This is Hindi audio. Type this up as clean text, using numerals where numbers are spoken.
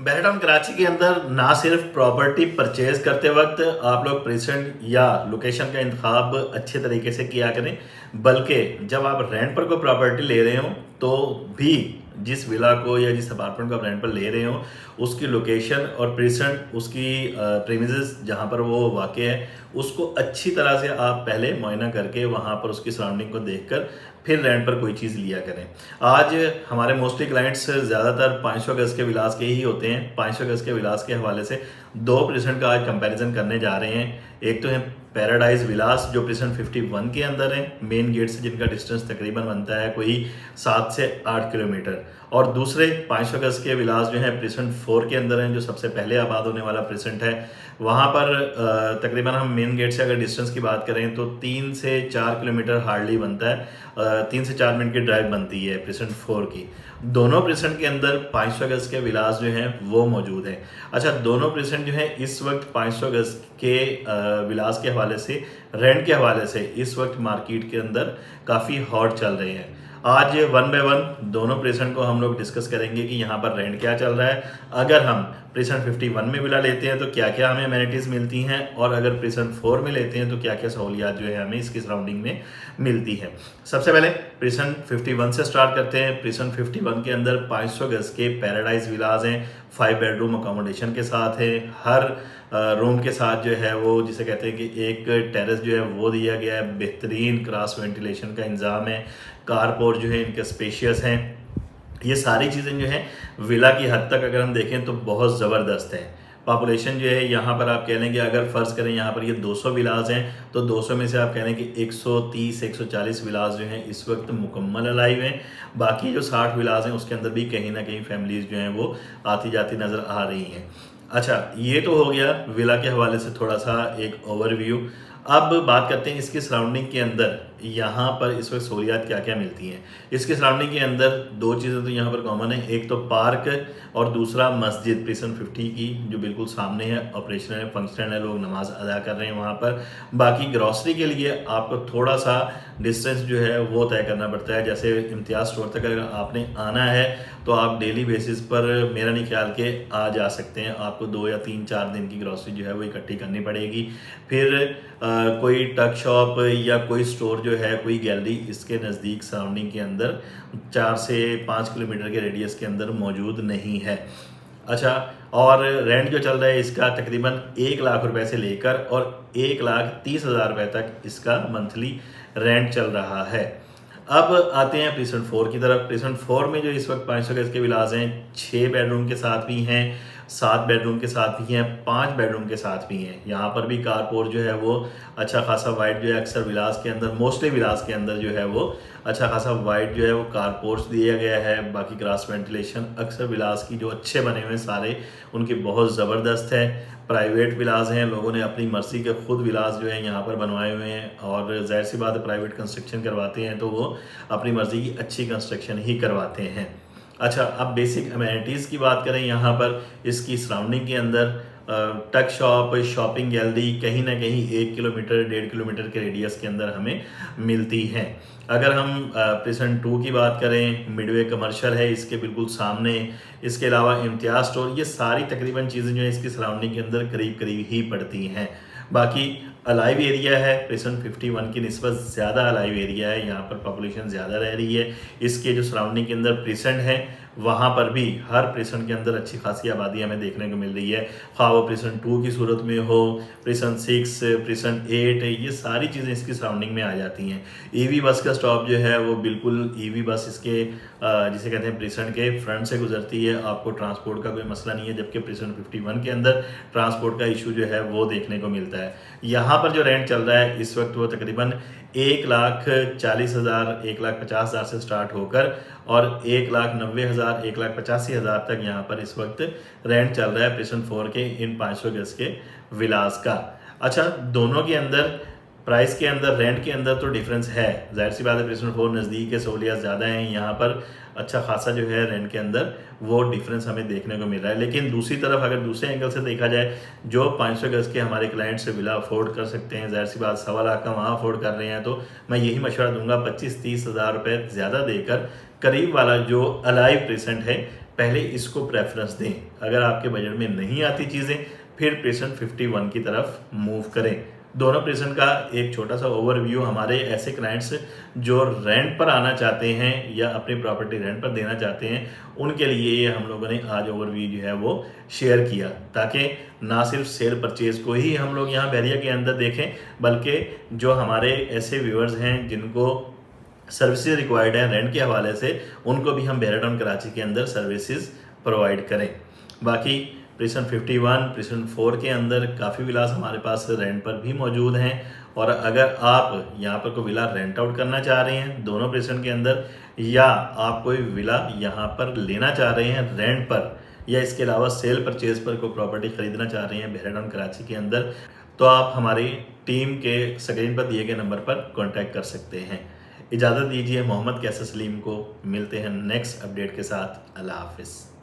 बहरटाउन कराची के अंदर ना सिर्फ प्रॉपर्टी परचेज करते वक्त आप लोग प्रेजेंट या लोकेशन का इंतखाब अच्छे तरीके से किया करें, बल्कि जब आप रेंट पर कोई प्रॉपर्टी ले रहे हो तो भी जिस विला को या जिस अपार्टमेंट को आप रेंट पर ले रहे हो उसकी लोकेशन और प्रेजेंट उसकी प्रीमिसेस जहाँ पर वो वाक़ है उसको अच्छी तरह से आप पहले मुआयना करके वहाँ पर उसकी सराउंडिंग को देखकर फिर रेंट पर कोई चीज़ लिया करें। आज हमारे मोस्टली क्लाइंट्स ज़्यादातर 500 गज़ के विलास के ही होते हैं। 500 गज़ के विलास के हवाले से 2% का आज कंपैरिजन करने जा रहे हैं। एक तो है पैराडाइज विलास जो प्रिसन 51 के अंदर है, मेन गेट से जिनका डिस्टेंस तकरीबन बनता है कोई 7 से 8 किलोमीटर, और दूसरे 500 गज़ के विलास जो है प्रिसन 4 के अंदर हैं, जो सबसे पहले आबाद होने वाला प्रिसेंट है। वहाँ पर तकरीबन हम मेन गेट से अगर डिस्टेंस की बात करें तो 3 से 4 किलोमीटर हार्डली बनता है। 3 से 4 मिनट की ड्राइव बनती है प्रिसेंट 4 की। दोनों प्रिसेंट के अंदर 500 गज़ के विलास जो हैं वो मौजूद हैं। अच्छा, दोनों प्रिसेंट जो हैं इस वक्त 500 गज़ के विलास के हवाले से, रेंट के हवाले से इस वक्त मार्केट के अंदर काफ़ी हॉट चल रहे हैं। आज वन बाय वन दोनों प्रेजेंट को हम लोग डिस्कस करेंगे कि यहाँ पर रेंट क्या चल रहा है, अगर हम प्रेजेंट 51 में विला लेते हैं तो क्या क्या हमें अमेनिटीज़ मिलती हैं, और अगर प्रेजेंट 4 में लेते हैं तो क्या क्या सहूलियात जो है हमें इसकी सराउंडिंग में मिलती है। सबसे पहले प्रेजेंट 51 से स्टार्ट करते हैं। प्रेजेंट 51 के अंदर 500 गज़ के पैराडाइज विलाज हैं, 5 बेडरूम अकोमोडेशन के साथ है। हर रूम के साथ जो है वो जिसे कहते हैं कि एक टेरेस जो है वो दिया गया है। बेहतरीन क्रॉस वेंटिलेशन का इंतज़ाम है। कारपोर्ट जो है इनके स्पेशियस हैं। ये सारी चीज़ें जो हैं विला की हद तक अगर हम देखें तो बहुत ज़बरदस्त है। पॉपुलेशन जो है यहाँ पर आप कह लें कि अगर फ़र्ज़ करें यहाँ पर ये 200 विलाज हैं तो 200 में से आप कह लें कि 130-140 विलाज जो हैं इस वक्त मुकम्मल अलाइव हैं। बाकी जो 60 विलाज हैं उसके अंदर भी कहीं ना कहीं फैमिलीज़ जो हैं वो आती जाती नज़र आ रही हैं। अच्छा, ये तो हो गया विला के हवाले से थोड़ा सा एक ओवरव्यू। अब बात करते हैं इसकी सराउंडिंग के अंदर यहाँ पर इस वक्त सहूलियात क्या क्या मिलती हैं। इसके सराउंडिंग के अंदर दो चीज़ें तो यहाँ पर कॉमन है, एक तो पार्क और दूसरा मस्जिद प्रिसन 50 की जो बिल्कुल सामने है, ऑपरेशनल है, फंक्शनल है, लोग नमाज अदा कर रहे हैं वहाँ पर। बाकी ग्रॉसरी के लिए आपको थोड़ा सा डिस्टेंस जो है वो तय करना पड़ता है। जैसे इम्तियाज़ स्टोर तक अगर आपने आना है तो आप डेली बेसिस पर मेरा नहीं ख्याल के आ जा सकते हैं। आपको 2 या 3-4 दिन की ग्रॉसरी जो है वो इकट्ठी करनी पड़ेगी। फिर कोई टक शॉप या कोई स्टोर जो है, कोई गैलरी इसके नज़दीक सराउंडिंग के अंदर 4 से 5 किलोमीटर के रेडियस के अंदर मौजूद नहीं है। अच्छा, और रेंट जो चल रहा है इसका तकरीबन 1 लाख रुपए से लेकर और 1,30,000 रुपए तक इसका मंथली रेंट चल रहा है। अब आते हैं प्रिसेंट 4 की तरफ। प्रिसेंट 4 में जो इस वक्त 500 गज के विलास हैं, 6 बेडरूम के साथ भी हैं, 7 बेडरूम के साथ भी हैं, 5 बेडरूम के साथ भी हैं। यहाँ पर भी कारपोर्ट जो है वो अच्छा खासा वाइड जो है, अक्सर विलास के अंदर, मोस्टली विलास के अंदर जो है वो अच्छा खासा वाइड जो है वो कारपोर्ट्स दिया गया है। बाकी क्रॉस वेंटिलेशन अक्सर विलास की जो अच्छे बने हुए हैं सारे उनकी बहुत ज़बरदस्त है। प्राइवेट विलास हैं, लोगों ने अपनी मर्जी के खुद विलास जो है यहाँ पर बनवाए हुए हैं, और जाहिर सी बात है प्राइवेट कंस्ट्रक्शन करवाते हैं तो वो अपनी मर्जी की अच्छी कंस्ट्रक्शन ही करवाते हैं। अच्छा, अब बेसिक अमेनिटीज़ की बात करें यहाँ पर इसकी सराउंडिंग के अंदर टक शॉप, शॉपिंग गैलरी कहीं ना कहीं 1 किलोमीटर 1.5 किलोमीटर के रेडियस के अंदर हमें मिलती हैं। अगर हम प्रिसन 2 की बात करें, मिडवे कमर्शियल है इसके बिल्कुल सामने। इसके अलावा इम्तियाज़ स्टोर, ये सारी तकरीबन चीज़ें जो है इसकी सराउंडिंग के अंदर करीब करीब ही पड़ती हैं। बाकी अलाइव एरिया है, प्रिसन 51 की निस्बत ज़्यादा अलाइव एरिया है, यहाँ पर पॉपुलेशन ज़्यादा रह रही है। इसके जो सराउंडिंग के अंदर प्रिसेंट है वहाँ पर भी हर प्रिसेंट के अंदर अच्छी खासी आबादी हमें देखने को मिल रही है, खा वो प्रिसेंट 2 की सूरत में हो, प्रिसेंट 6, प्रिसेंट 8, ये सारी चीज़ें इसकी सराउंडिंग में आ जाती हैं। ईवी बस का स्टॉप जो है वो बिल्कुल ईवी बस इसके जिसे कहते हैं प्रिसेंट के फ्रंट से गुजरती है। आपको ट्रांसपोर्ट का कोई मसला नहीं है, जबकि प्रिसेंट 51 के अंदर ट्रांसपोर्ट का इशू जो है वो देखने को मिलता है। यहाँ पर जो रेंट चल रहा है इस वक्त वो तकरीबन 1,40,000, 1,50,000 से स्टार्ट होकर और 1,90,000, 1,85,000 तक यहाँ पर इस वक्त रेंट चल रहा है प्रिसन 4 के इन 500 गज के विलास का। अच्छा, दोनों के अंदर प्राइस के अंदर, रेंट के अंदर तो डिफरेंस है, जाहिर सी बात है प्रिसन 4 नज़दीक है, सहूलियत ज़्यादा हैं यहाँ पर, अच्छा खासा जो है रेंट के अंदर वो डिफरेंस हमें देखने को मिल रहा है। लेकिन दूसरी तरफ अगर दूसरे एंगल से देखा जाए, जो 500 गज़ के हमारे क्लाइंट से विला अफोर्ड कर सकते हैं, जाहिर सी बात 1.25 लाख का वहाँ अफोर्ड कर रहे हैं, तो मैं यही मशवरा दूंगा 25-30 हज़ार रुपये ज़्यादा देकर करीब वाला जो अलाइव प्रेजेंट है पहले इसको प्रेफरेंस दें। अगर आपके बजट में नहीं आती चीज़ें, फिर प्रेजेंट 51 की तरफ मूव करें। दोनों प्रेजेंट का एक छोटा सा ओवरव्यू हमारे ऐसे क्लाइंट्स जो रेंट पर आना चाहते हैं या अपनी प्रॉपर्टी रेंट पर देना चाहते हैं, उनके लिए ये हम लोगों ने आज ओवरव्यू जो है वो शेयर किया, ताकि ना सिर्फ सेल परचेज को ही हम लोग यहाँ बैरिया के अंदर देखें, बल्कि जो हमारे ऐसे व्यूअर्स हैं जिनको सर्विसेज रिक्वायर्ड है रेंट के हवाले से, उनको भी हम बैरिया टाउन कराची के अंदर सर्विसेज प्रोवाइड करें। बाकी प्रिसन 51, प्रिसन 4 के अंदर काफ़ी विलास हमारे पास रेंट पर भी मौजूद हैं, और अगर आप यहाँ पर कोई विला रेंट आउट करना चाह रहे हैं दोनों प्रिसन के अंदर, या आप कोई विला यहाँ पर लेना चाह रहे हैं रेंट पर, या इसके अलावा सेल परचेज पर कोई प्रॉपर्टी खरीदना चाह रहे हैं बैरिया टाउन कराची के अंदर, तो आप हमारी टीम के स्क्रीन पर दिए गए नंबर पर कॉन्टैक्ट कर सकते हैं। इजाज़त दीजिए मोहम्मद कैसर सलीम को, मिलते हैं नेक्स्ट अपडेट के साथ। अल्लाह हाफिज़।